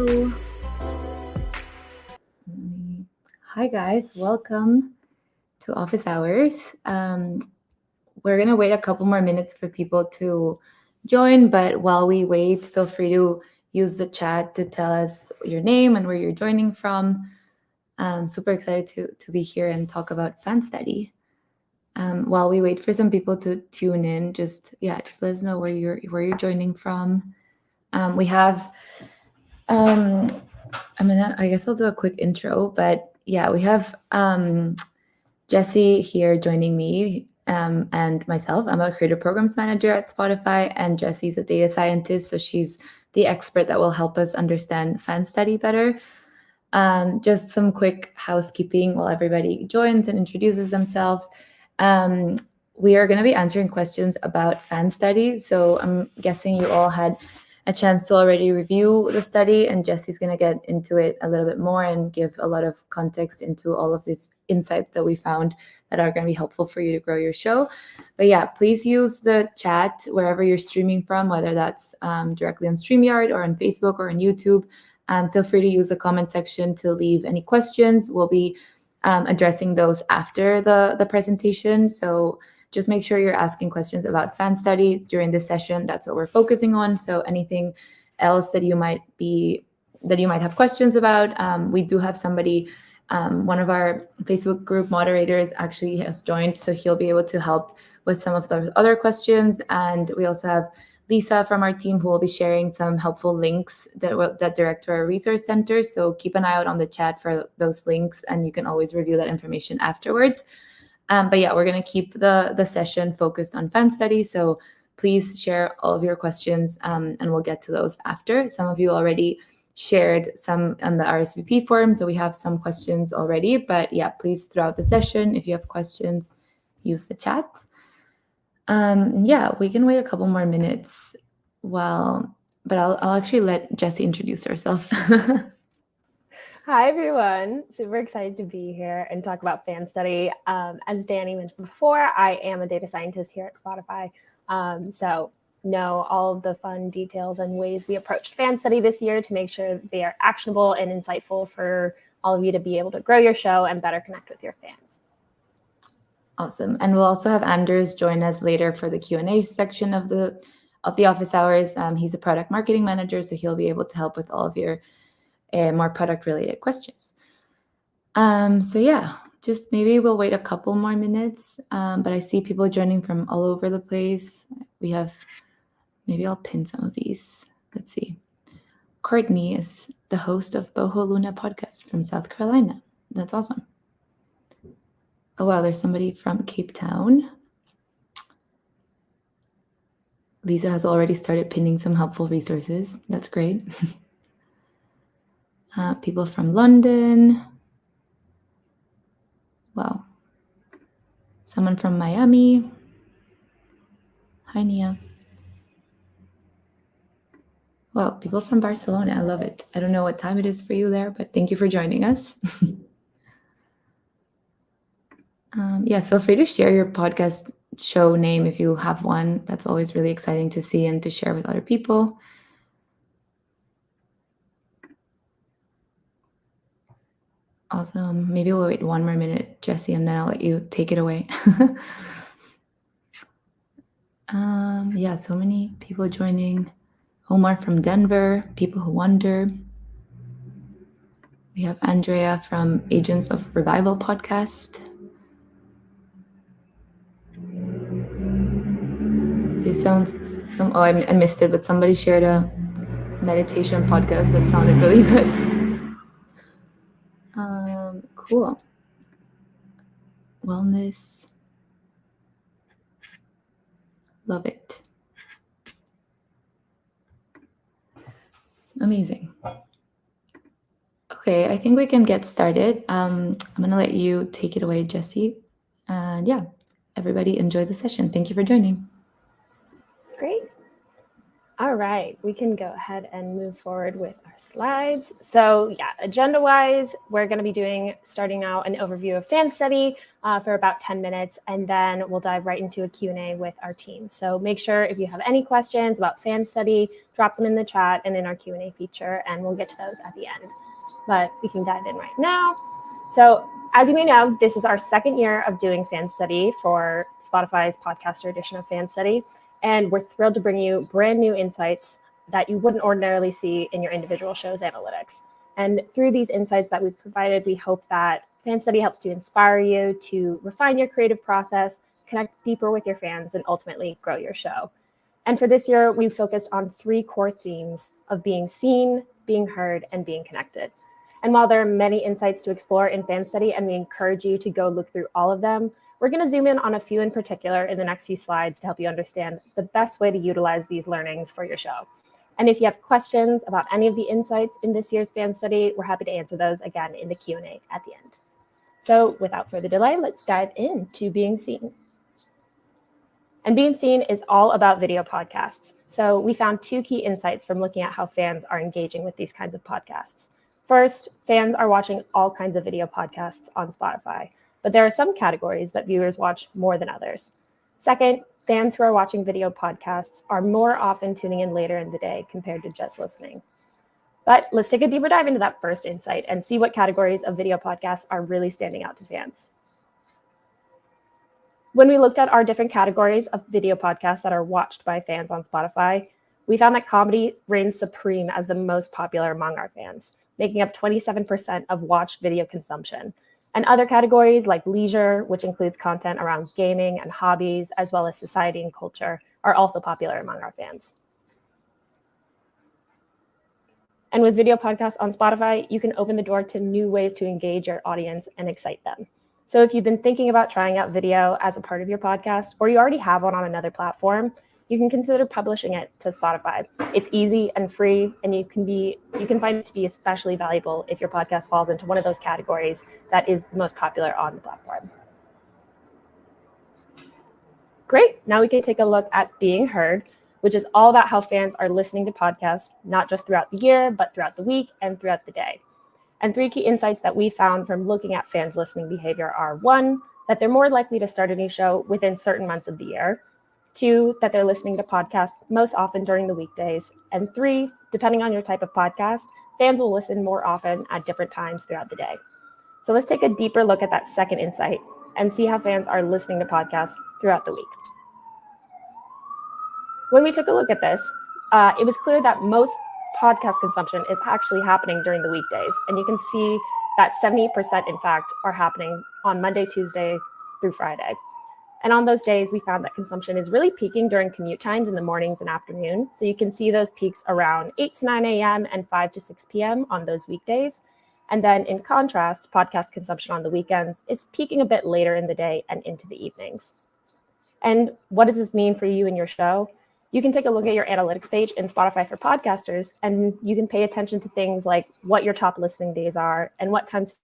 Hello. Hi guys, welcome to Office Hours. We're gonna wait a couple more minutes for people to join, but while we wait, feel free to use the chat to tell us your name and where you're joining from. I'm super excited to be here and talk about fan study. While we wait for some people to tune in, just let us know where you're joining from. We have I guess I'll do a quick intro, but yeah, we have Jessie here joining me and myself. I'm a creative programs manager at Spotify, and Jessie's a data scientist, so she's the expert that will help us understand fan study better. Just some quick housekeeping while everybody joins and introduces themselves. We are going to be answering questions about fan study, so I'm guessing you all had a chance to already review the study, and Jessie's going to get into it a little bit more and give a lot of context into all of these insights that we found that are going to be helpful for you to grow your show. But yeah, please use the chat wherever you're streaming from, whether that's directly on StreamYard or on Facebook or on YouTube. Feel free to use the comment section to leave any questions. We'll be addressing those after the presentation. So just make sure you're asking questions about fan study during this session. That's what we're focusing on. So anything else that you might have questions about, we do have somebody, one of our Facebook group moderators actually has joined, so he'll be able to help with some of those other questions. And we also have Lisa from our team who will be sharing some helpful links that direct to our resource center. So keep an eye out on the chat for those links, and you can always review that information afterwards. But yeah, we're going to keep the session focused on fan study. So please share all of your questions, and we'll get to those after. Some of you already shared some on the RSVP form, so we have some questions already. But yeah, please throughout the session, if you have questions, use the chat. We can wait a couple more minutes but I'll actually let Jessie introduce herself. Hi, everyone. Super excited to be here and talk about fan study. As Danny mentioned before, I am a data scientist here at Spotify. So know all of the fun details and ways we approached fan study this year to make sure they are actionable and insightful for all of you to be able to grow your show and better connect with your fans. Awesome. And we'll also have Anders join us later for the Q&A section of the office hours. He's a product marketing manager, so he'll be able to help with all of your more product-related questions. Just maybe we'll wait a couple more minutes, but I see people joining from all over the place. Maybe I'll pin some of these. Let's see. Courtney is the host of Boho Luna podcast from South Carolina. That's awesome. Oh, wow, there's somebody from Cape Town. Lisa has already started pinning some helpful resources. That's great. People from London. Wow. Someone from Miami. Hi, Nia. Well, people from Barcelona. I love it. I don't know what time it is for you there, but thank you for joining us. Feel free to share your podcast show name if you have one. That's always really exciting to see and to share with other people. Awesome. Maybe we'll wait one more minute, Jessie, and then I'll let you take it away. So many people joining. Omar from Denver, People Who Wonder. We have Andrea from Agents of Revival podcast. I missed it, but somebody shared a meditation podcast that sounded really good. Cool. Wellness. Love it. Amazing. Okay, I think we can get started. I'm going to let you take it away, Jessie. And everybody enjoy the session. Thank you for joining. Great. All right, we can go ahead and move forward with our slides. So yeah, agenda-wise, we're going to be starting out an overview of fan study for about 10 minutes, and then we'll dive right into a Q&A with our team. So make sure if you have any questions about fan study, drop them in the chat and in our Q&A feature, and we'll get to those at the end. But we can dive in right now. So as you may know, this is our second year of doing fan study for Spotify's podcaster edition of fan study. And we're thrilled to bring you brand new insights that you wouldn't ordinarily see in your individual show's analytics. And through these insights that we've provided, we hope that fan study helps to inspire you to refine your creative process, connect deeper with your fans, and ultimately grow your show. And for this year, we've focused on 3 core themes of being seen, being heard, and being connected. And while there are many insights to explore in fan study, and we encourage you to go look through all of them, we're going to zoom in on a few in particular in the next few slides to help you understand the best way to utilize these learnings for your show. And if you have questions about any of the insights in this year's fan study, we're happy to answer those again in the Q&A at the end. So without further delay, let's dive into being seen. And being seen is all about video podcasts. So we found 2 key insights from looking at how fans are engaging with these kinds of podcasts. First, fans are watching all kinds of video podcasts on Spotify, but there are some categories that viewers watch more than others. Second, fans who are watching video podcasts are more often tuning in later in the day compared to just listening. But let's take a deeper dive into that first insight and see what categories of video podcasts are really standing out to fans. When we looked at our different categories of video podcasts that are watched by fans on Spotify, we found that comedy reigns supreme as the most popular among our fans, making up 27% of watched video consumption. And other categories like leisure, which includes content around gaming and hobbies, as well as society and culture, are also popular among our fans. And with video podcasts on Spotify, you can open the door to new ways to engage your audience and excite them. So if you've been thinking about trying out video as a part of your podcast, or you already have one on another platform, you can consider publishing it to Spotify. It's easy and free, and you can find it to be especially valuable if your podcast falls into one of those categories that is the most popular on the platform. Great, now we can take a look at being heard, which is all about how fans are listening to podcasts, not just throughout the year, but throughout the week and throughout the day. And 3 key insights that we found from looking at fans' listening behavior are 1, that they're more likely to start a new show within certain months of the year, 2, that they're listening to podcasts most often during the weekdays, and 3, depending on your type of podcast, fans will listen more often at different times throughout the day. So let's take a deeper look at that second insight and see how fans are listening to podcasts throughout the week. When we took a look at this, it was clear that most podcast consumption is actually happening during the weekdays. And you can see that 70%, in fact, are happening on Monday, Tuesday through Friday. And on those days, we found that consumption is really peaking during commute times in the mornings and afternoon. So you can see those peaks around 8 to 9 a.m. and 5 to 6 p.m. on those weekdays. And then in contrast, podcast consumption on the weekends is peaking a bit later in the day and into the evenings. And what does this mean for you and your show? You can take a look at your analytics page in Spotify for podcasters, and you can pay attention to things like what your top listening days are and what times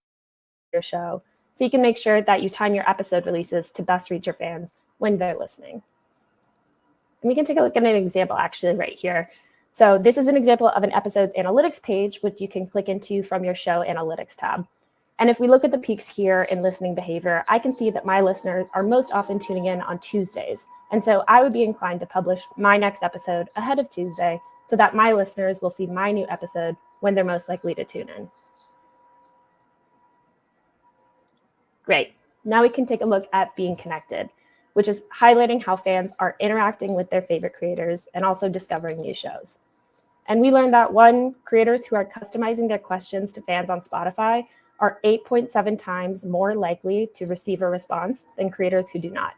your show, so you can make sure that you time your episode releases to best reach your fans when they're listening. And we can take a look at an example actually right here. So this is an example of an episode's analytics page, which you can click into from your show analytics tab. And if we look at the peaks here in listening behavior, I can see that my listeners are most often tuning in on Tuesdays. And so I would be inclined to publish my next episode ahead of Tuesday so that my listeners will see my new episode when they're most likely to tune in. Great. Now we can take a look at being connected, which is highlighting how fans are interacting with their favorite creators and also discovering new shows. And we learned that 1, creators who are customizing their questions to fans on Spotify are 8.7 times more likely to receive a response than creators who do not.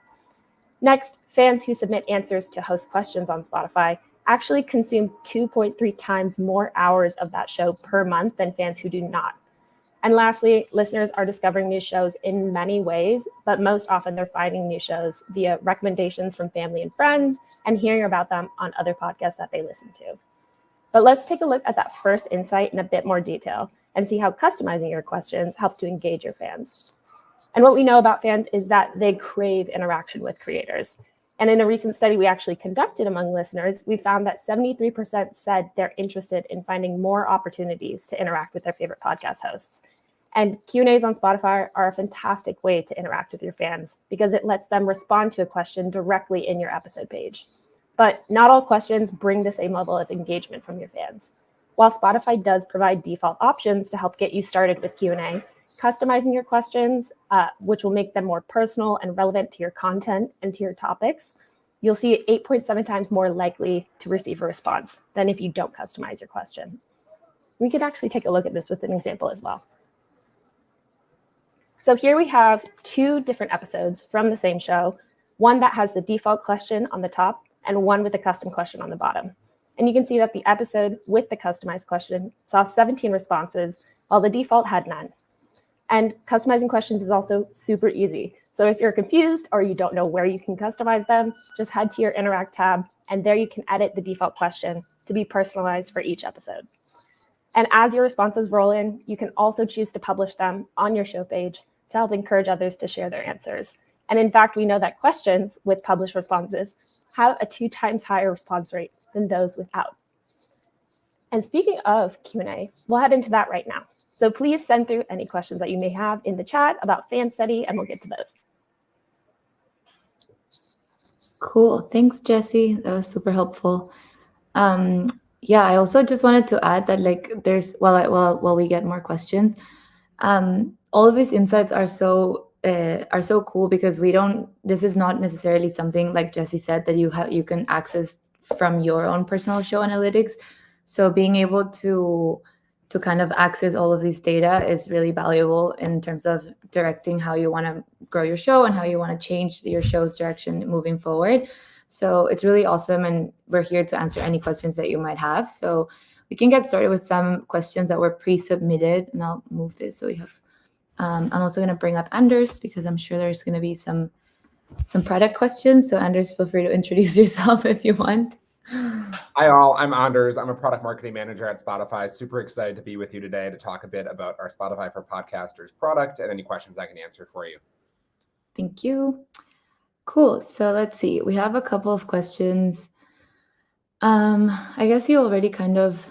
Next, fans who submit answers to host questions on Spotify actually consume 2.3 times more hours of that show per month than fans who do not. And lastly, listeners are discovering new shows in many ways, but most often they're finding new shows via recommendations from family and friends and hearing about them on other podcasts that they listen to. But let's take a look at that first insight in a bit more detail and see how customizing your questions helps to engage your fans. And what we know about fans is that they crave interaction with creators. And in a recent study we actually conducted among listeners, we found that 73% said they're interested in finding more opportunities to interact with their favorite podcast hosts. And Q&As on Spotify are a fantastic way to interact with your fans because it lets them respond to a question directly in your episode page. But not all questions bring the same level of engagement from your fans. While Spotify does provide default options to help get you started with Q&A, customizing your questions, which will make them more personal and relevant to your content and to your topics, you'll see it 8.7 times more likely to receive a response than if you don't customize your question. We could actually take a look at this with an example as well. So here we have 2 different episodes from the same show, one that has the default question on the top and one with a custom question on the bottom. And you can see that the episode with the customized question saw 17 responses, while the default had none. And customizing questions is also super easy. So if you're confused or you don't know where you can customize them, just head to your Interact tab, and there you can edit the default question to be personalized for each episode. And as your responses roll in, you can also choose to publish them on your show page to help encourage others to share their answers. And in fact, we know that questions with published responses have a 2 times higher response rate than those without. And speaking of Q&A, we'll head into that right now. So please send through any questions that you may have in the chat about fan study, and we'll get to those. Cool. Thanks, Jessie. That was super helpful. Yeah, I also just wanted to add that there's while we get more questions, all of these insights are so cool because this is not necessarily something, like Jessie said, that you can access from your own personal show analytics. So being able to kind of access all of these data is really valuable in terms of directing how you want to grow your show and how you want to change your show's direction moving forward. So it's really awesome, and we're here to answer any questions that you might have. So we can get started with some questions that were pre-submitted, and I'll move this so we have. I'm also going to bring up Anders because I'm sure there's going to be some product questions. So Anders, feel free to introduce yourself if you want. Hi all, I'm Anders. I'm a product marketing manager at Spotify. Super excited to be with you today to talk a bit about our Spotify for Podcasters product and any questions I can answer for you. Thank you. Cool. So let's see. We have a couple of questions. I guess you already kind of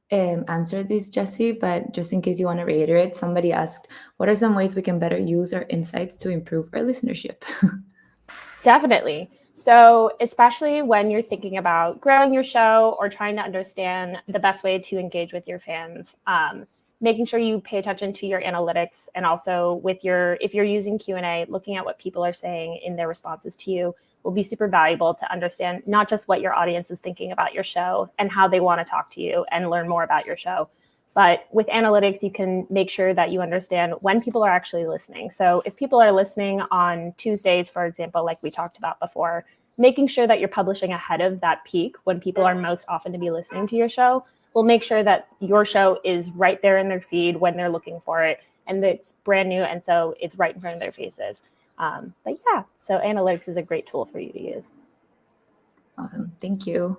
answered these, Jessie, but just in case you want to reiterate, somebody asked, what are some ways we can better use our insights to improve our listenership? Definitely. So especially when you're thinking about growing your show or trying to understand the best way to engage with your fans, making sure you pay attention to your analytics, and also if you're using Q&A, looking at what people are saying in their responses to you will be super valuable to understand not just what your audience is thinking about your show and how they want to talk to you and learn more about your show. But with analytics, you can make sure that you understand when people are actually listening. So if people are listening on Tuesdays, for example, like we talked about before, making sure that you're publishing ahead of that peak when people are most often to be listening to your show will make sure that your show is right there in their feed when they're looking for it, and it's brand new, and so it's right in front of their faces. But yeah, so analytics is a great tool for you to use. Awesome. Thank you.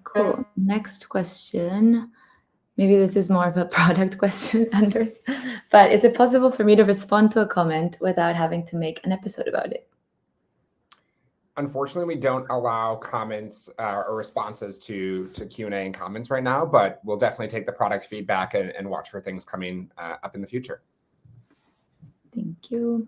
Cool. Next question. Maybe this is more of a product question, Anders, but is it possible for me to respond to a comment without having to make an episode about it? Unfortunately, we don't allow comments or responses to Q&A and comments right now, but we'll definitely take the product feedback and watch for things coming up in the future. Thank you.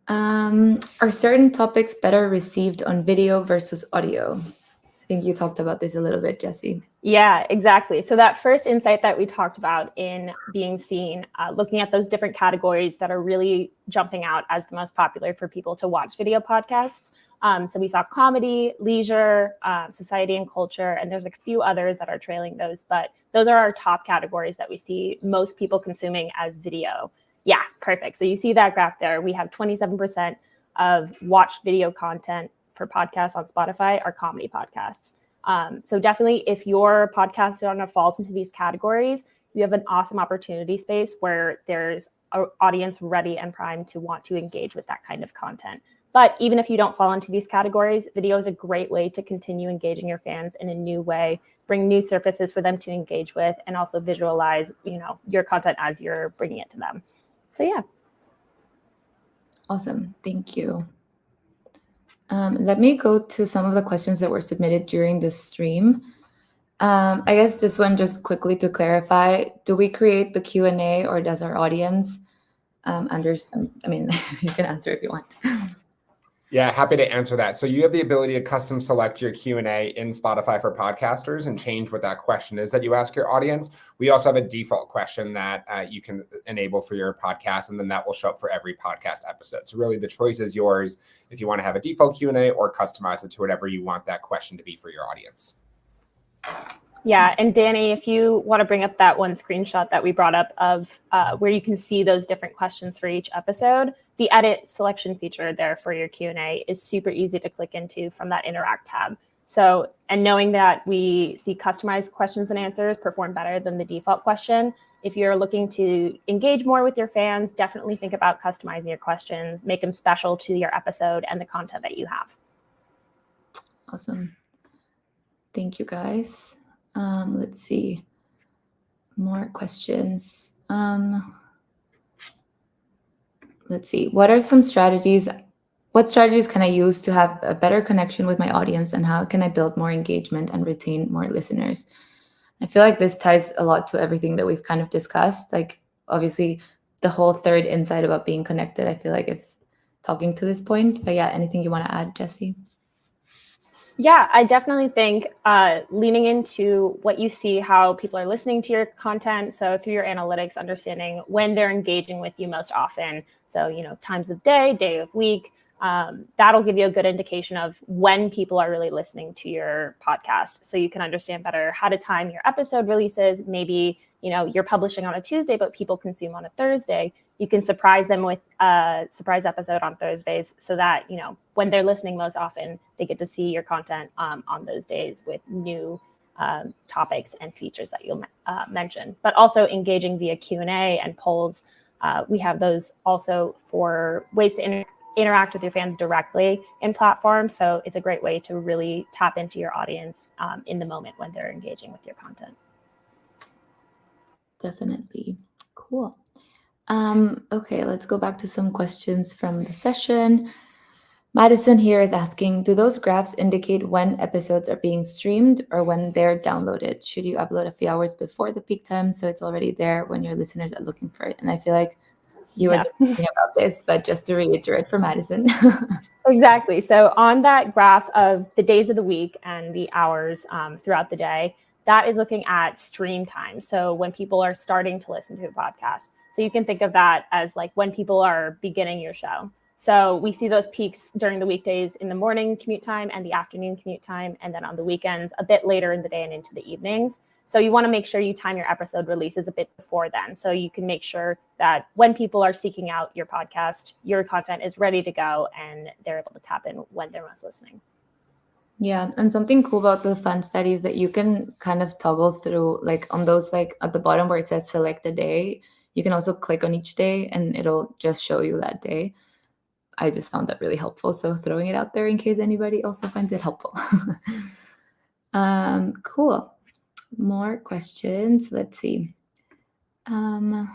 Are certain topics better received on video versus audio? I think you talked about this a little bit, Jessie. Yeah, exactly. So that first insight that we talked about in being seen, looking at those different categories that are really jumping out as the most popular for people to watch video podcasts. So we saw comedy, leisure, society and culture, and there's a few others that are trailing those, but those are our top categories that we see most people consuming as video. Yeah, perfect. So you see that graph there. We have 27% of watched video content for podcasts on Spotify are comedy podcasts. So definitely if your podcast falls into these categories, you have an awesome opportunity space where there's an audience ready and primed to want to engage with that kind of content. But even if you don't fall into these categories, video is a great way to continue engaging your fans in a new way, bring new surfaces for them to engage with, and also visualize, your content as you're bringing it to them. So yeah. Awesome. Thank you. Let me go to some of the questions that were submitted during the stream. I guess this one, just quickly to clarify, do we create the Q&A or does our audience you can answer if you want. Yeah, happy to answer that. So you have the ability to custom select your Q&A in Spotify for podcasters and change what that question is that you ask your audience. We also have a default question that you can enable for your podcast, and then that will show up for every podcast episode. So really the choice is yours if you want to have a default Q&A or customize it to whatever you want that question to be for your audience. Yeah, and Danny, if you want to bring up that one screenshot that we brought up of where you can see those different questions for each episode, the edit selection feature there for your Q&A is super easy to click into from that interact tab. So, and knowing that we see customized questions and answers perform better than the default question, if you're looking to engage more with your fans, definitely think about customizing your questions, make them special to your episode and the content that you have. Awesome. Thank you, guys. Let's see. More questions. Let's see. What strategies can I use to have a better connection with my audience, and how can I build more engagement and retain more listeners? I feel like this ties a lot to everything that we've kind of discussed. Like, obviously, the whole third insight about being connected, I feel like, is talking to this point. But yeah, anything you want to add, Jessie? Yeah, I definitely think leaning into what you see, how people are listening to your content. So through your analytics, understanding when they're engaging with you most often. So, times of day of week, that'll give you a good indication of when people are really listening to your podcast. So you can understand better how to time your episode releases. Maybe, you're publishing on a Tuesday, but people consume on a Thursday. You can surprise them with a surprise episode on Thursdays so that, when they're listening most often, they get to see your content on those days with new topics and features that you'll mention. But also engaging via Q&A and polls. We have those also for ways to interact with your fans directly in platforms. So it's a great way to really tap into your audience in the moment when they're engaging with your content. Definitely. Cool. Okay, let's go back to some questions from the session. Madison here is asking, do those graphs indicate when episodes are being streamed or when they're downloaded? Should you upload a few hours before the peak time so it's already there when your listeners are looking for it? And I feel like you were just thinking about this, but just to reiterate for Madison. Exactly. So on that graph of the days of the week and the hours throughout the day, that is looking at stream time. So when people are starting to listen to a podcast. So you can think of that as like when people are beginning your show. So we see those peaks during the weekdays in the morning commute time and the afternoon commute time, and then on the weekends a bit later in the day and into the evenings. So you want to make sure you time your episode releases a bit before then. So you can make sure that when people are seeking out your podcast, your content is ready to go and they're able to tap in when they're most listening. Yeah, and something cool about the fun study is that you can kind of toggle through, like on those, like at the bottom where it says select a day, you can also click on each day and it'll just show you that day. I just found that really helpful. So throwing it out there in case anybody also finds it helpful. Cool. More questions. Let's see. Maybe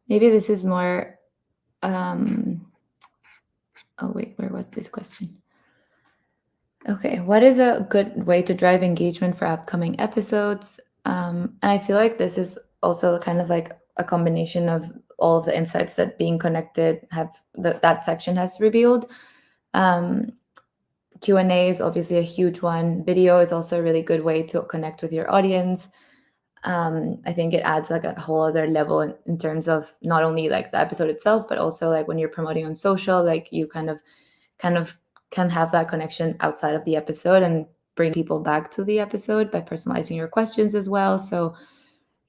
this is more. Oh wait, where was this question? Okay, what is a good way to drive engagement for upcoming episodes? And I feel like this is also kind of like a combination of all of the insights that being connected that section has revealed. Q&A is obviously a huge one. Video is also a really good way to connect with your audience. I think it adds like a whole other level in terms of not only like the episode itself, but also like when you're promoting on social, like you kind of can have that connection outside of the episode and bring people back to the episode by personalizing your questions as well. So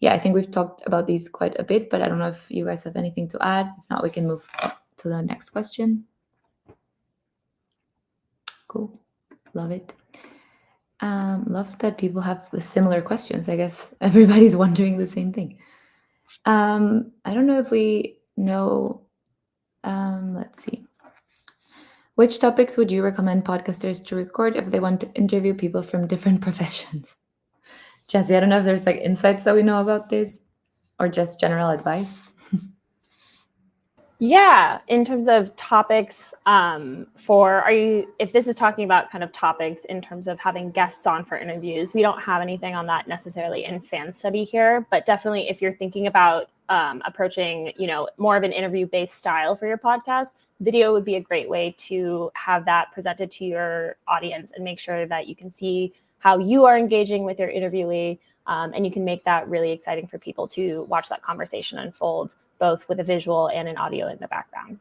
yeah, I think we've talked about these quite a bit, but I don't know if you guys have anything to add. If not, we can move to the next question. Cool. Love it. Love that people have similar questions. I guess everybody's wondering the same thing. I don't know if we know. Let's see. Which topics would you recommend podcasters to record if they want to interview people from different professions? Jessie, I don't know if there's like insights that we know about this or just general advice. Yeah, in terms of topics, if this is talking about kind of topics in terms of having guests on for interviews, we don't have anything on that necessarily in Fan Study here, but definitely if you're thinking about approaching, more of an interview-based style for your podcast, video would be a great way to have that presented to your audience and make sure that you can see how you are engaging with your interviewee, and you can make that really exciting for people to watch that conversation unfold, both with a visual and an audio in the background.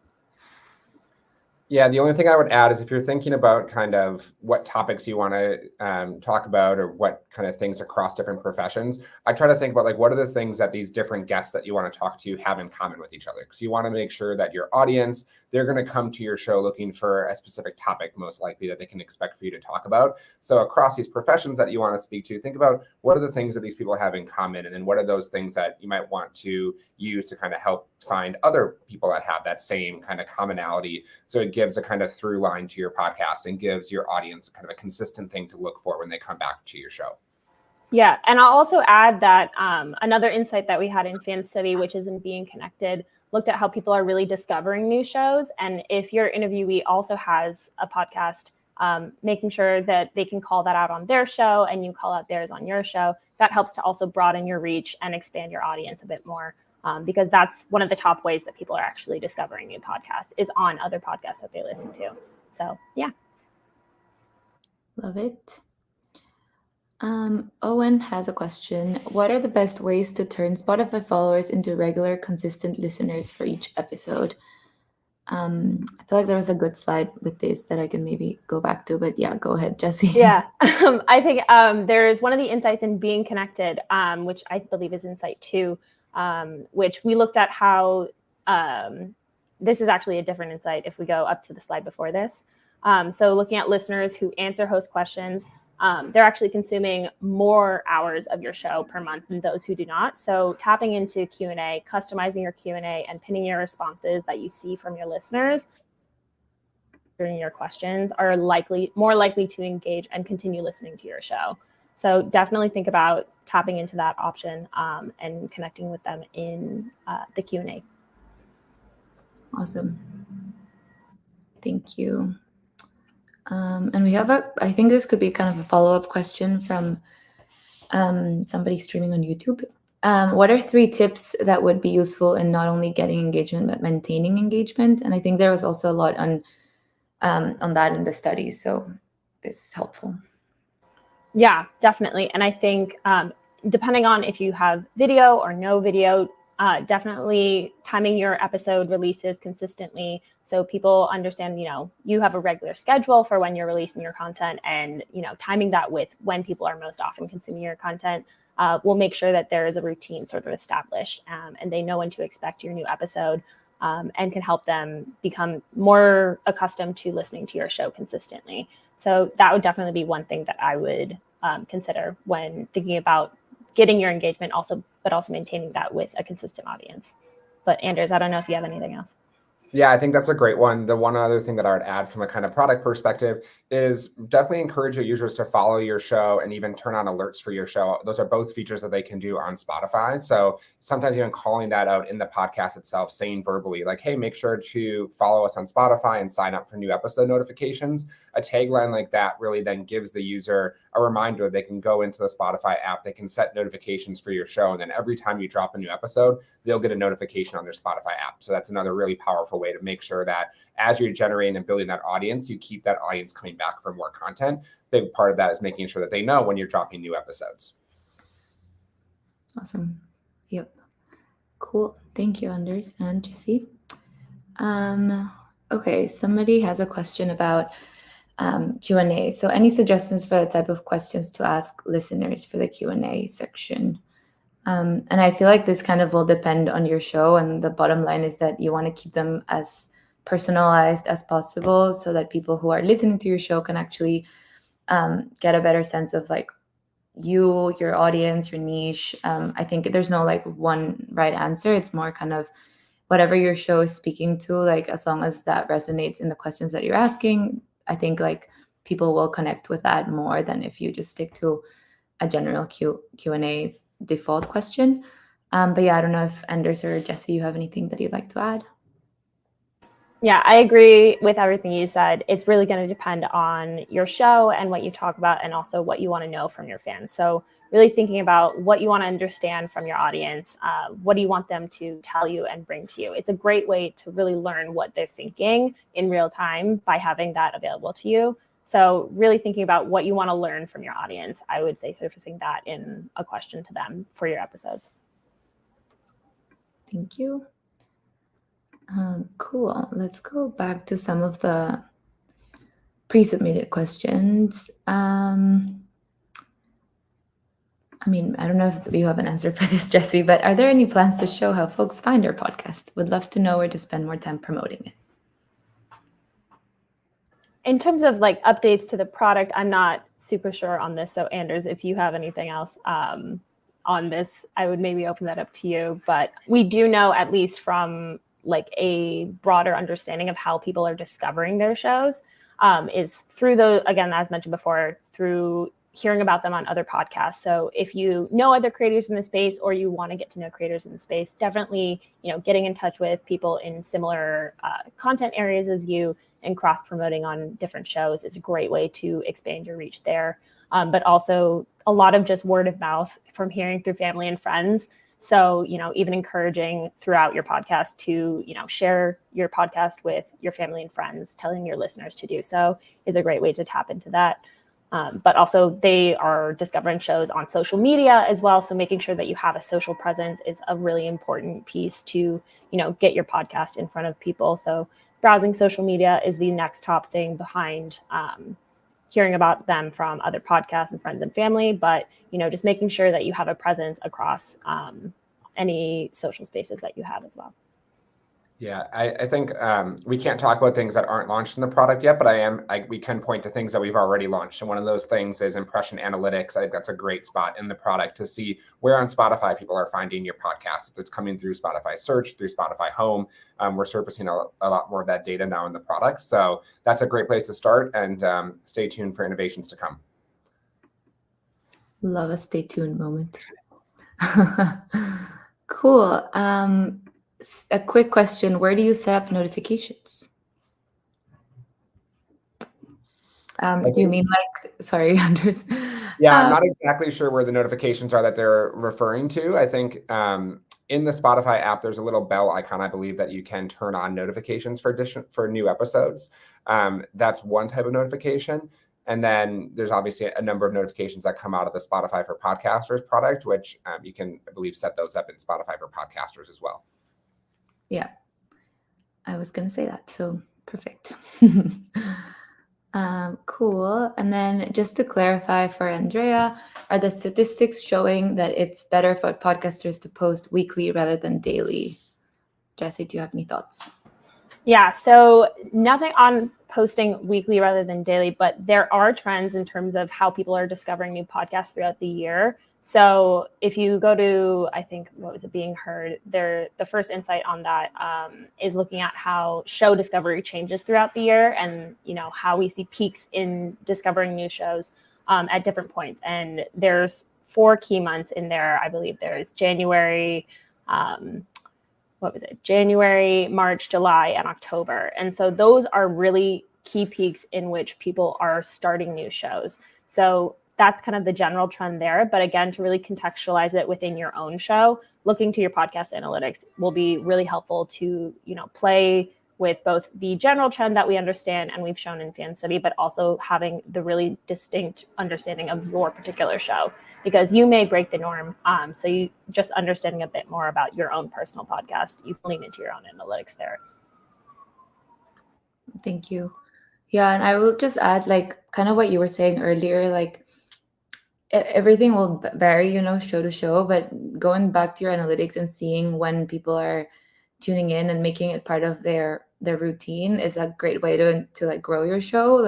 Yeah, the only thing I would add is if you're thinking about kind of what topics you want to talk about or what kind of things across different professions, I try to think about like what are the things that these different guests that you want to talk to have in common with each other. Because you want to make sure that your audience, they're going to come to your show looking for a specific topic, most likely that they can expect for you to talk about. So across these professions that you want to speak to, think about what are the things that these people have in common, and then what are those things that you might want to use to kind of help find other people that have that same kind of commonality. So it gives a kind of through line to your podcast and gives your audience kind of a consistent thing to look for when they come back to your show. Yeah, and I'll also add that another insight that we had in Fan Study, which is in Being Connected, looked at how people are really discovering new shows. And if your interviewee also has a podcast, making sure that they can call that out on their show and you call out theirs on your show, that helps to also broaden your reach and expand your audience a bit more. Because that's one of the top ways that people are actually discovering new podcasts is on other podcasts that they listen to. So, yeah. Love it. Owen has a question. What are the best ways to turn Spotify followers into regular, consistent listeners for each episode? I feel like there was a good slide with this that I can maybe go back to, but yeah, go ahead, Jessie. Yeah, I think there's one of the insights in Being Connected, which I believe is insight 2, which we looked at how this is actually a different insight if we go up to the slide before this. So looking at listeners who answer host questions, they're actually consuming more hours of your show per month than those who do not. So tapping into Q&A, customizing your Q&A, and pinning your responses that you see from your listeners during your questions are more likely to engage and continue listening to your show. So definitely think about tapping into that option and connecting with them in the Q&A. Awesome. Thank you. And we have I think this could be kind of a follow-up question from somebody streaming on YouTube. What are 3 tips that would be useful in not only getting engagement, but maintaining engagement? And I think there was also a lot on that in the study. So this is helpful. Yeah, definitely. And I think depending on if you have video or no video, definitely timing your episode releases consistently so people understand, you have a regular schedule for when you're releasing your content, and, timing that with when people are most often consuming your content will make sure that there is a routine sort of established and they know when to expect your new episode and can help them become more accustomed to listening to your show consistently. So that would definitely be one thing that I would consider when thinking about getting your engagement but also maintaining that with a consistent audience. But Anders, I don't know if you have anything else. Yeah, I think that's a great one. The one other thing that I would add from a kind of product perspective is definitely encourage your users to follow your show and even turn on alerts for your show. Those are both features that they can do on Spotify. So sometimes even calling that out in the podcast itself, saying verbally like, hey, make sure to follow us on Spotify and sign up for new episode notifications. A tagline like that really then gives the user a reminder they can go into the Spotify app, they can set notifications for your show. And then every time you drop a new episode, they'll get a notification on their Spotify app. So that's another really powerful way to make sure that as you're generating and building that audience, you keep that audience coming back for more content. Big part of that is making sure that they know when you're dropping new episodes. Awesome. Yep. Cool. Thank you, Anders and Jessie. Okay, somebody has a question about Q&A. So any suggestions for the type of questions to ask listeners for the Q&A section? And I feel like this kind of will depend on your show. And the bottom line is that you want to keep them as personalized as possible so that people who are listening to your show can actually get a better sense of like you, your audience, your niche. I think there's no like one right answer. It's more kind of whatever your show is speaking to, like as long as that resonates in the questions that you're asking, I think like people will connect with that more than if you just stick to a general Q&A default question. But yeah, I don't know if Anders or Jessie, you have anything that you'd like to add? Yeah, I agree with everything you said. It's really going to depend on your show and what you talk about, and also what you want to know from your fans. So really thinking about what you want to understand from your audience. What do you want them to tell you and bring to you? It's a great way to really learn what they're thinking in real time by having that available to you. So really thinking about what you want to learn from your audience, I would say surfacing that in a question to them for your episodes. Thank you. Cool. Let's go back to some of the pre-submitted questions. I mean, I don't know if you have an answer for this, Jessie, but are there any plans to show how folks find our podcast? Would love to know where to spend more time promoting it. In terms of like updates to the product, I'm not super sure on this. So Anders, if you have anything else on this, I would maybe open that up to you. But we do know, at least from like a broader understanding of how people are discovering their shows, is through the, again, as mentioned before, through hearing about them on other podcasts. So if you know other creators in the space, or you want to get to know creators in the space, definitely, getting in touch with people in similar content areas as you and cross promoting on different shows is a great way to expand your reach there. But also a lot of just word of mouth from hearing through family and friends. So, even encouraging throughout your podcast to, share your podcast with your family and friends, telling your listeners to do so is a great way to tap into that. But also they are discovering shows on social media as well. So making sure that you have a social presence is a really important piece to, get your podcast in front of people. So browsing social media is the next top thing behind hearing about them from other podcasts and friends and family. But, just making sure that you have a presence across any social spaces that you have as well. Yeah, I think we can't talk about things that aren't launched in the product yet, but we can point to things that we've already launched. And one of those things is impression analytics. I think that's a great spot in the product to see where on Spotify people are finding your podcast. If it's coming through Spotify search, through Spotify home, we're surfacing a lot more of that data now in the product. So that's a great place to start, and stay tuned for innovations to come. Love a stay tuned moment. Cool. A quick question. Where do you set up notifications? Do you mean sorry, Anders? Yeah, I'm not exactly sure where the notifications are that they're referring to. I think in the Spotify app, there's a little bell icon, I believe, that you can turn on notifications for new episodes. That's one type of notification. And then there's obviously a number of notifications that come out of the Spotify for Podcasters product, which you can, I believe, set those up in Spotify for Podcasters as well. Yeah, I was going to say that. So perfect. Cool. And then just to clarify for Andrea, are the statistics showing that it's better for podcasters to post weekly rather than daily? Jessie, do you have any thoughts? Yeah, so nothing on posting weekly rather than daily, but there are trends in terms of how people are discovering new podcasts throughout the year. So if you go to, I think, what was it, Being Heard, the first insight on that is looking at how show discovery changes throughout the year, and how we see peaks in discovering new shows at different points. And there's 4 key months in there. I believe there's January, January, March, July, and October. And so those are really key peaks in which people are starting new shows. So that's kind of the general trend there. But again, to really contextualize it within your own show, looking to your podcast analytics will be really helpful to, play with both the general trend that we understand and we've shown in Fan Study, but also having the really distinct understanding of your particular show, because you may break the norm. So you just understanding a bit more about your own personal podcast, you can lean into your own analytics there. Thank you. Yeah, and I will just add, kind of what you were saying earlier, everything will vary, show to show, but going back to your analytics and seeing when people are tuning in and making it part of their routine is a great way to grow your show.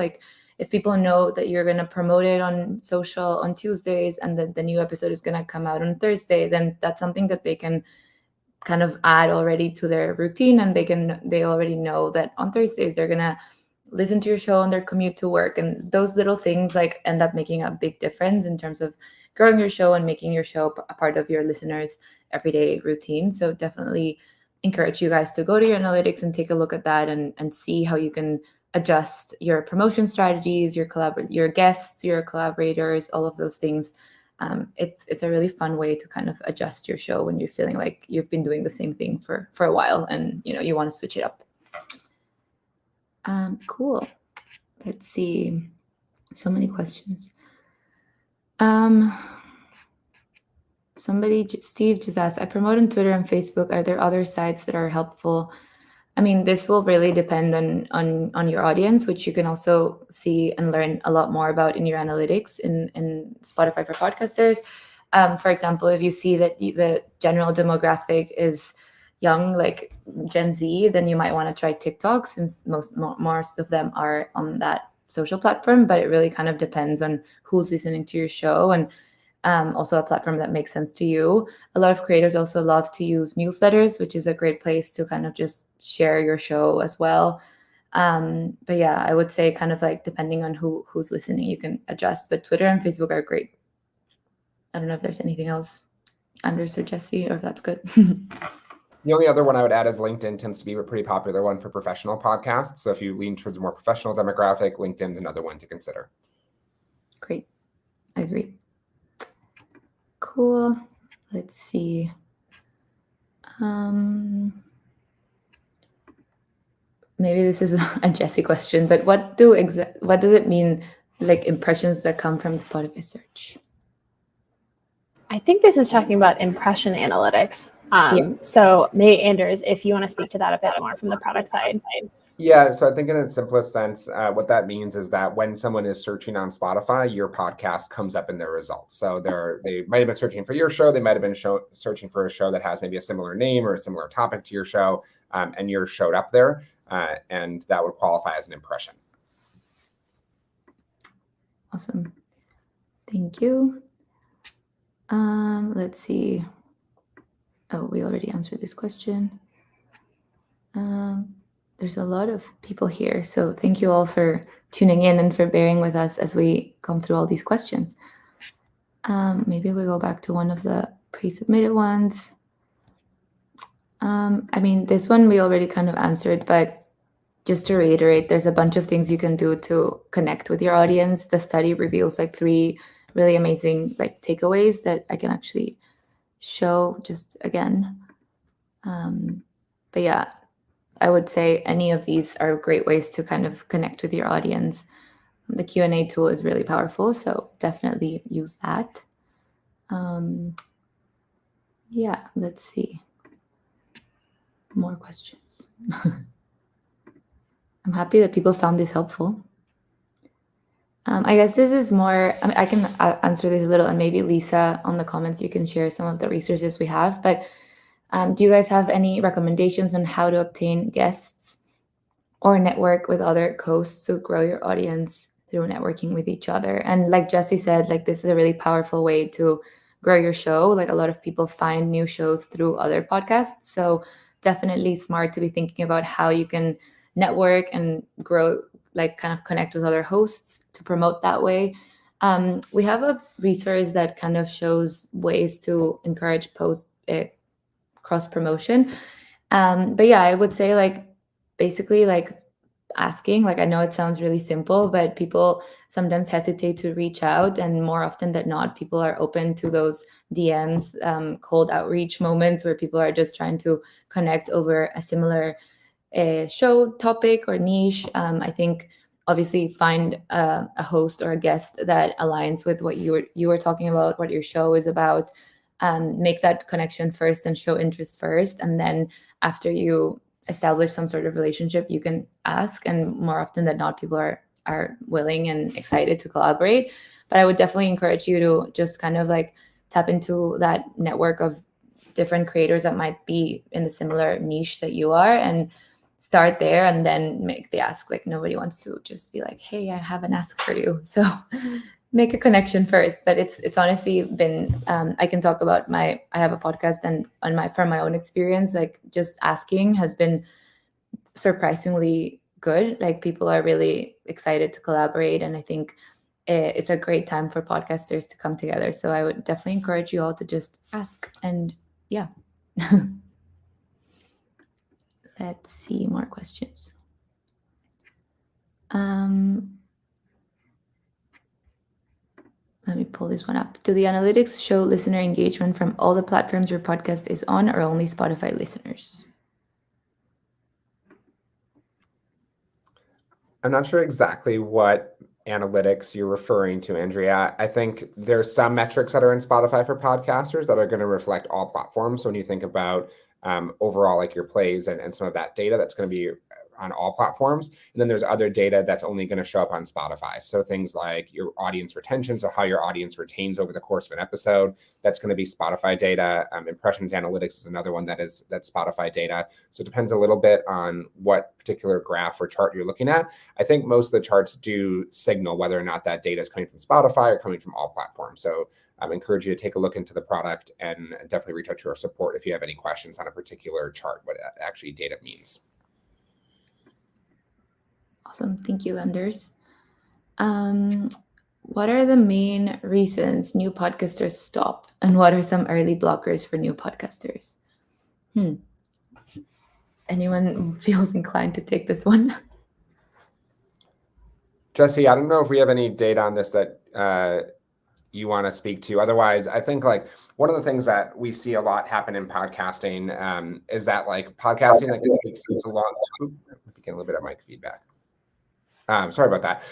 If people know that you're going to promote it on social on Tuesdays and that the new episode is going to come out on Thursday, then that's something that they can kind of add already to their routine, and they already know that on Thursdays they're going to listen to your show on their commute to work. And those little things end up making a big difference in terms of growing your show and making your show a part of your listeners' everyday routine. So definitely encourage you guys to go to your analytics and take a look at that and see how you can adjust your promotion strategies, your guests, your collaborators, all of those things. It's a really fun way to kind of adjust your show when you're feeling like you've been doing the same thing for a while and you want to switch it up. Cool. Let's see. So many questions. Steve just asked, I promote on Twitter and Facebook. Are there other sites that are helpful? I mean, this will really depend on your audience, which you can also see and learn a lot more about in your analytics in Spotify for Podcasters. For example, if you see that the general demographic is young, like Gen Z, then you might want to try TikTok, since most of them are on that social platform. But it really kind of depends on who's listening to your show, and also a platform that makes sense to you. A lot of creators also love to use newsletters, which is a great place to kind of just share your show as well. But yeah, I would say kind of like depending on who's listening, you can adjust. But Twitter and Facebook are great. I don't know if there's anything else, Anders or Jesse, or if that's good. The only other one I would add is LinkedIn tends to be a pretty popular one for professional podcasts. So if you lean towards a more professional demographic, LinkedIn's another one to consider. Great. I agree. Cool. Let's see. Maybe this is a Jesse question, but what does it mean, like impressions that come from the Spotify search? I think this is talking about impression analytics. So maybe Anders, if you want to speak to that a bit more from the product side. Yeah, so I think in its simplest sense, what that means is that when someone is searching on Spotify, your podcast comes up in their results. So they might have been searching for your show. They might have been searching for a show that has maybe a similar name or a similar topic to your show, and yours showed up there, and that would qualify as an impression. Awesome. Thank you. Let's see. Oh, we already answered this question. There's a lot of people here, so thank you all for tuning in and for bearing with us as we come through all these questions. Maybe we go back to one of the pre-submitted ones. I mean, this one we already kind of answered, but just to reiterate, there's a bunch of things you can do to connect with your audience. The study reveals like 3 really amazing like takeaways that I can actually show just again. But yeah, I would say any of these are great ways to kind of connect with your audience. The Q&A tool is really powerful, so definitely use that. Yeah, let's see. More questions. I'm happy that people found this helpful. I guess this is more, I mean, I can answer this a little, and maybe Lisa on the comments, you can share some of the resources we have. But do you guys have any recommendations on how to obtain guests or network with other hosts to grow your audience through networking with each other? And like Jesse said, like this is a really powerful way to grow your show. Like a lot of people find new shows through other podcasts. So definitely smart to be thinking about how you can network and grow, like kind of connect with other hosts to promote that way. We have a resource that kind of shows ways to encourage cross promotion. But yeah, I would say like basically like asking, like I know it sounds really simple, but people sometimes hesitate to reach out, and more often than not, people are open to those DMs, cold outreach moments where people are just trying to connect over a similar show topic or niche. I think obviously find a host or a guest that aligns with what you were talking about, what your show is about. Make that connection first and show interest first, and then after you establish some sort of relationship, you can ask, and more often than not, people are willing and excited to collaborate. But I would definitely encourage you to just kind of like tap into that network of different creators that might be in the similar niche that you are, and start there, and then make the ask. Like nobody wants to just be like, hey, I have an ask for you. So make a connection first. But it's honestly been, I can talk about I have a podcast, and from my own experience, like just asking has been surprisingly good. Like people are really excited to collaborate, and I think it's a great time for podcasters to come together. So I would definitely encourage you all to just ask, and yeah. Let's see more questions. Let me pull this one up. Do the analytics show listener engagement from all the platforms your podcast is on, or only Spotify listeners? I'm not sure exactly what analytics you're referring to, Andrea. I think there's some metrics that are in Spotify for podcasters that are going to reflect all platforms. So when you think about overall, like your plays and some of that data, that's going to be on all platforms. And then there's other data that's only going to show up on Spotify. So things like your audience retention, so how your audience retains over the course of an episode, that's going to be Spotify data. Impressions analytics is another one that's Spotify data. So it depends a little bit on what particular graph or chart you're looking at. I think most of the charts do signal whether or not that data is coming from Spotify or coming from all platforms. So I encourage you to take a look into the product and definitely reach out to our support if you have any questions on a particular chart, what actually data means. Awesome. Thank you, Anders. What are the main reasons new podcasters stop? And what are some early blockers for new podcasters? Anyone feels inclined to take this one? Jesse, I don't know if we have any data on this that you want to speak to. Otherwise, I think like one of the things that we see a lot happen in podcasting is that like podcasting like it takes a long time. Getting a little bit of mic feedback. Sorry about that.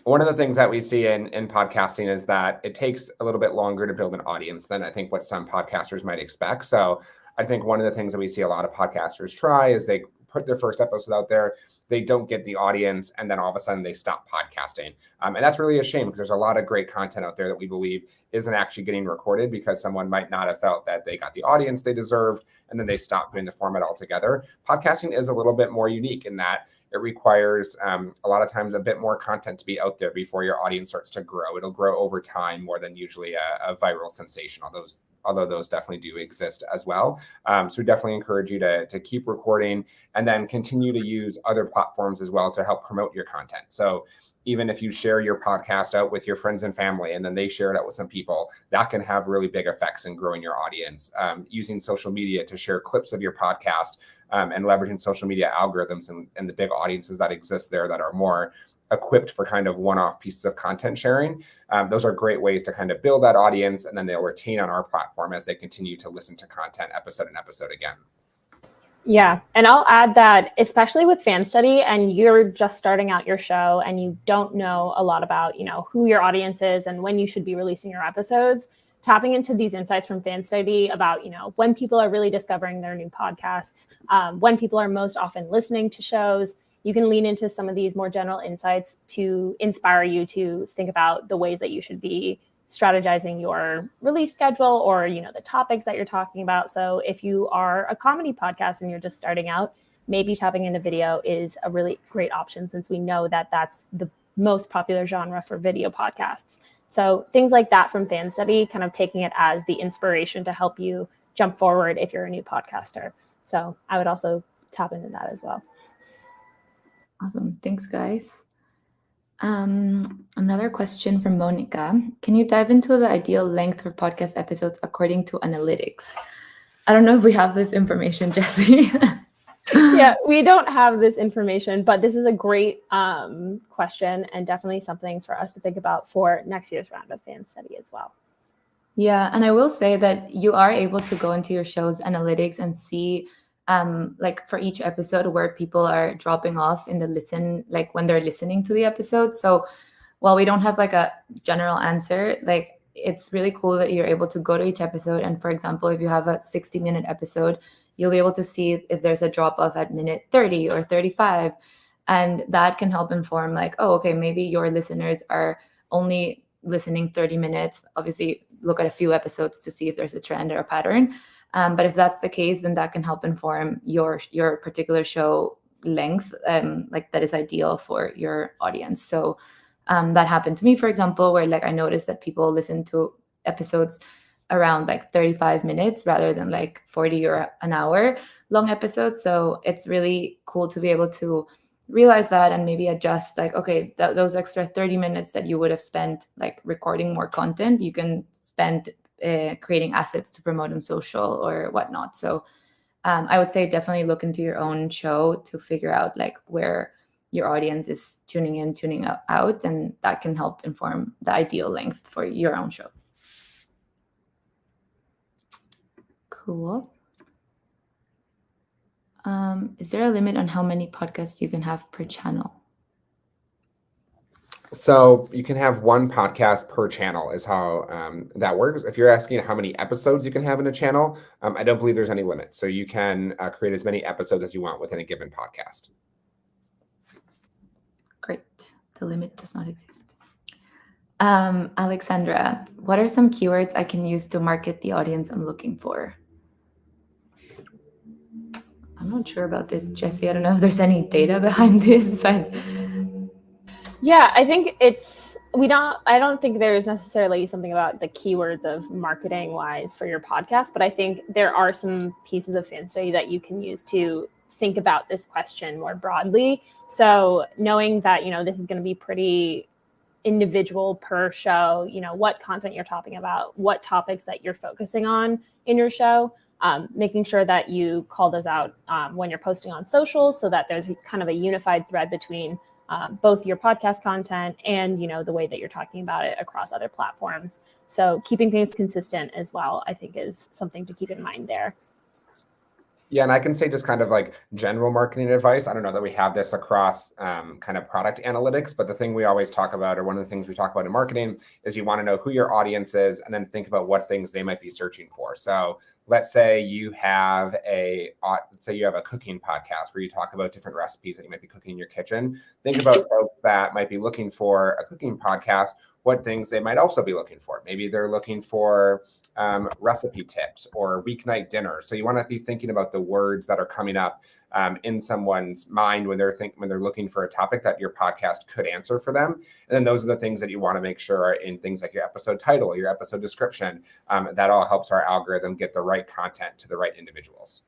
One of the things that we see in podcasting is that it takes a little bit longer to build an audience than I think what some podcasters might expect. So I think one of the things that we see a lot of podcasters try is they put their first episode out there, they don't get the audience, and then all of a sudden they stop podcasting. And that's really a shame because there's a lot of great content out there that we believe isn't actually getting recorded because someone might not have felt that they got the audience they deserved, and then they stopped doing the format altogether. Podcasting is a little bit more unique in that it requires a lot of times a bit more content to be out there before your audience starts to grow. It'll grow over time more than usually a viral sensation, although those definitely do exist as well. So we definitely encourage you to keep recording and then continue to use other platforms as well to help promote your content. So even if you share your podcast out with your friends and family, and then they share it out with some people, that can have really big effects in growing your audience. Using social media to share clips of your podcast and leveraging social media algorithms and the big audiences that exist there that are more equipped for kind of one-off pieces of content sharing. Those are great ways to kind of build that audience, and then they'll retain on our platform as they continue to listen to content episode and episode again. Yeah. And I'll add that, especially with Fan Study, and you're just starting out your show and you don't know a lot about, who your audience is and when you should be releasing your episodes, tapping into these insights from Fan Study about, when people are really discovering their new podcasts, when people are most often listening to shows, you can lean into some of these more general insights to inspire you to think about the ways that you should be strategizing your release schedule or, the topics that you're talking about. So if you are a comedy podcast and you're just starting out, maybe tapping into video is a really great option since we know that that's the most popular genre for video podcasts. So things like that from Fan Study, kind of taking it as the inspiration to help you jump forward if you're a new podcaster. So I would also tap into that as well. Awesome. Thanks, guys. Another question from Monica. Can you dive into the ideal length for podcast episodes according to analytics? I don't know if we have this information, Jesse. Yeah, we don't have this information, but this is a great question and definitely something for us to think about for next year's round of Fan Study as well. Yeah, and I will say that you are able to go into your show's analytics and see like for each episode where people are dropping off in the listen, like when they're listening to the episode. So while we don't have like a general answer, like it's really cool that you're able to go to each episode. And for example, if you have a 60-minute episode, you'll be able to see if there's a drop off at minute 30 or 35. And that can help inform like, oh, okay, maybe your listeners are only listening 30 minutes. Obviously, look at a few episodes to see if there's a trend or a pattern. But if that's the case, then that can help inform your particular show length, like that is ideal for your audience. So that happened to me, for example, where like I noticed that people listen to episodes around like 35 minutes rather than like 40 or an hour long episodes. So it's really cool to be able to realize that and maybe adjust like, okay, those extra 30 minutes that you would have spent like recording more content, you can spend creating assets to promote on social or whatnot. So I would say definitely look into your own show to figure out like where your audience is tuning in, tuning out, and that can help inform the ideal length for your own show. Cool. Is there a limit on how many podcasts you can have per channel? So you can have one podcast per channel is how that works. If you're asking how many episodes you can have in a channel, I don't believe there's any limit. So you can create as many episodes as you want within a given podcast. Great. The limit does not exist. Alexandra, what are some keywords I can use to market the audience I'm looking for? I'm not sure about this, Jessie. I don't know if there's any data behind this, but Yeah, I think I don't think there's necessarily something about the keywords of marketing wise for your podcast, but I think there are some pieces of fan study that you can use to think about this question more broadly. So knowing that, this is going to be pretty individual per show, what content you're talking about, what topics that you're focusing on in your show, making sure that you call those out when you're posting on socials so that there's kind of a unified thread between both your podcast content and, the way that you're talking about it across other platforms. So keeping things consistent as well, I think is something to keep in mind there. Yeah, and I can say just kind of like general marketing advice. I don't know that we have this across kind of product analytics, but the thing we always talk about, or one of the things we talk about in marketing, is you want to know who your audience is and then think about what things they might be searching for. So let's say you have a cooking podcast where you talk about different recipes that you might be cooking in your kitchen. Think about folks that might be looking for a cooking podcast, what things they might also be looking for. Maybe they're looking for recipe tips or weeknight dinner. So you want to be thinking about the words that are coming up in someone's mind when they're looking for a topic that your podcast could answer for them. And then those are the things that you want to make sure are in things like your episode title, your episode description. That all helps our algorithm get the right content to the right individuals.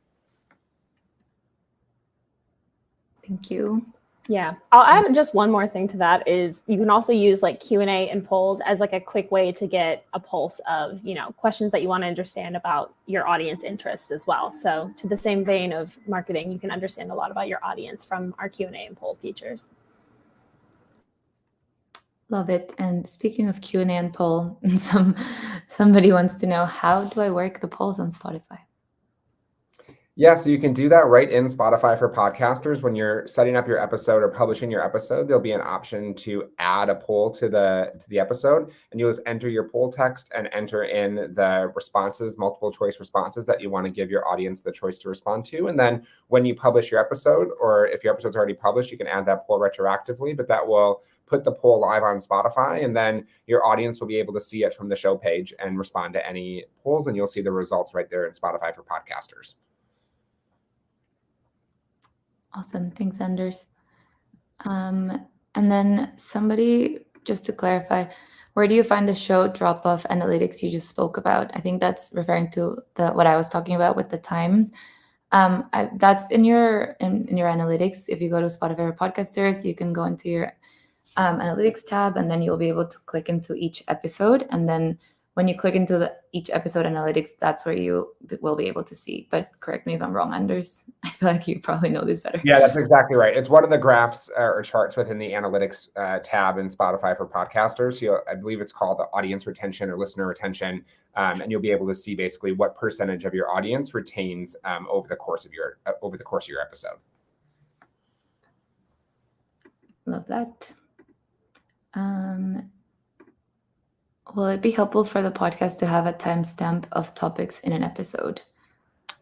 thank you. Yeah, I'll add just one more thing to that is you can also use like Q&A and polls as like a quick way to get a pulse of, questions that you want to understand about your audience interests as well. So to the same vein of marketing, you can understand a lot about your audience from our Q&A and poll features. Love it. And speaking of Q&A and poll, somebody wants to know, how do I work the polls on Spotify? Yeah, so you can do that right in Spotify for podcasters. When you're setting up your episode or publishing your episode, there'll be an option to add a poll to the episode, and you'll just enter your poll text and enter in the responses, multiple choice responses that you want to give your audience the choice to respond to. And then when you publish your episode, or if your episode's already published, you can add that poll retroactively, but that will put the poll live on Spotify, and then your audience will be able to see it from the show page and respond to any polls, and you'll see the results right there in Spotify for podcasters. Awesome. Thanks, Anders. And then somebody, just to clarify, where do you find the show drop-off analytics you just spoke about? I think that's referring to what I was talking about with the times. That's in your analytics. If you go to Spotify for Podcasters, you can go into your analytics tab, and then you'll be able to click into each episode. And then when you click into each episode analytics, that's where you will be able to see. But correct me if I'm wrong, Anders. I feel like you probably know this better. Yeah, that's exactly right. It's one of the graphs or charts within the analytics tab in Spotify for podcasters. I believe it's called the audience retention or listener retention. And you'll be able to see basically what percentage of your audience retains over the course of your episode. Love that. Will it be helpful for the podcast to have a timestamp of topics in an episode?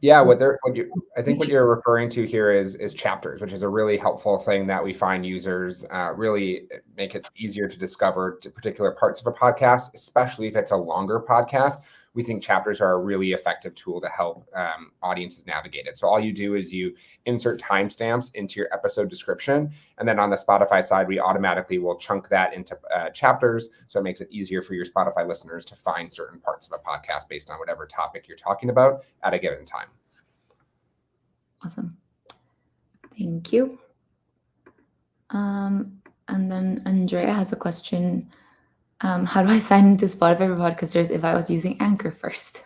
Yeah, I think what you're referring to here is chapters, which is a really helpful thing that we find users really make it easier to discover particular parts of a podcast, especially if it's a longer podcast. We think chapters are a really effective tool to help audiences navigate it. So all you do is you insert timestamps into your episode description. And then on the Spotify side, we automatically will chunk that into chapters. So it makes it easier for your Spotify listeners to find certain parts of a podcast based on whatever topic you're talking about at a given time. Awesome. Thank you. And then Andrea has a question. How do I sign into Spotify for Podcasters if I was using Anchor first?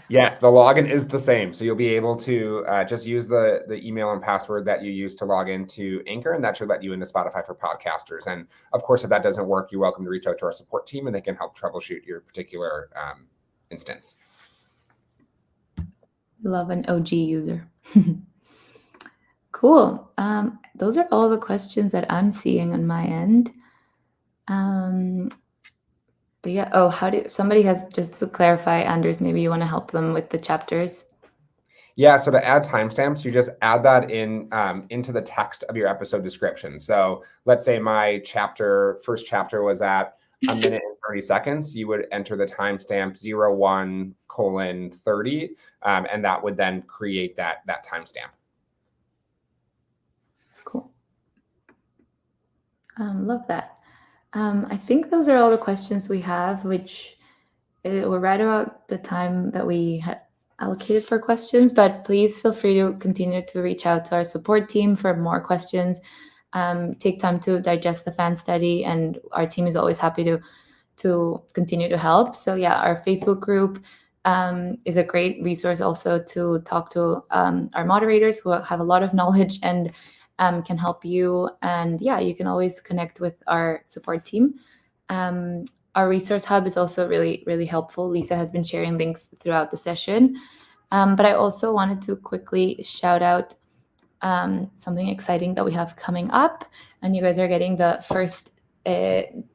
Yes, the login is the same. So you'll be able to just use the email and password that you use to log into Anchor, and that should let you into Spotify for Podcasters. And of course, if that doesn't work, you're welcome to reach out to our support team and they can help troubleshoot your particular instance. Love an OG user. Cool. Those are all the questions that I'm seeing on my end. But yeah, somebody has, just to clarify, Anders, maybe you want to help them with the chapters. Yeah, so to add timestamps, you just add that in into the text of your episode description. So let's say my first chapter was at 1 minute and 30 seconds. You would enter the timestamp 01:30, and that would then create that timestamp. Cool. Love that. I think those are all the questions we have, which we're right about the time that we had allocated for questions, but please feel free to continue to reach out to our support team for more questions. Take time to digest the fan study, and our team is always happy to continue to help. So yeah, our Facebook group is a great resource also to talk to our moderators who have a lot of knowledge and can help you. And yeah, you can always connect with our support team. Our resource hub is also really, really helpful. Lisa has been sharing links throughout the session. But I also wanted to quickly shout out something exciting that we have coming up. And you guys are getting the first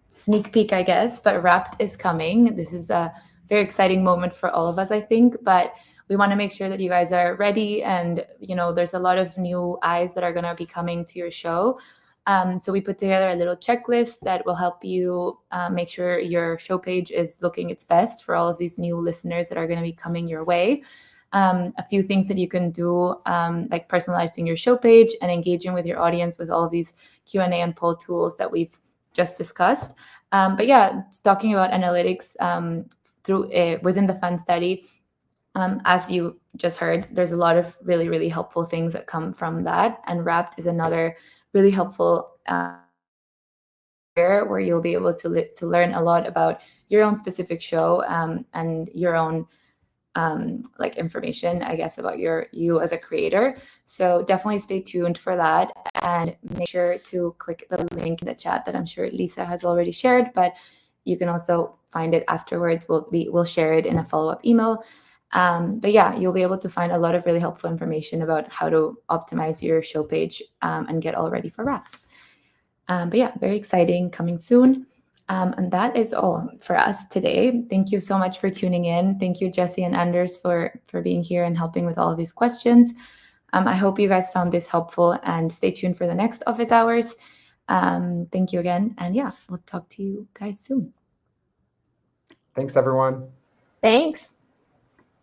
sneak peek, I guess, but Wrapped is coming. This is a very exciting moment for all of us, I think. But we want to make sure that you guys are ready. And, there's a lot of new eyes that are going to be coming to your show. So we put together a little checklist that will help you make sure your show page is looking its best for all of these new listeners that are going to be coming your way. A few things that you can do, like personalizing your show page and engaging with your audience with all of these Q&A and poll tools that we've just discussed. But yeah, it's talking about analytics within the fan study. As you just heard, there's a lot of really, really helpful things that come from that. And Wrapped is another really helpful where you'll be able to learn a lot about your own specific show and your own information, I guess, about you as a creator. So definitely stay tuned for that, and make sure to click the link in the chat that I'm sure Lisa has already shared, but you can also find it afterwards. We'll share it in a follow-up email. But yeah, you'll be able to find a lot of really helpful information about how to optimize your show page and get all ready for Wrapped. But yeah, very exciting, coming soon. And that is all for us today. Thank you so much for tuning in. Thank you, Jesse and Anders, for being here and helping with all of these questions. I hope you guys found this helpful, and stay tuned for the next office hours. Thank you again. And yeah, we'll talk to you guys soon. Thanks, everyone. Thanks.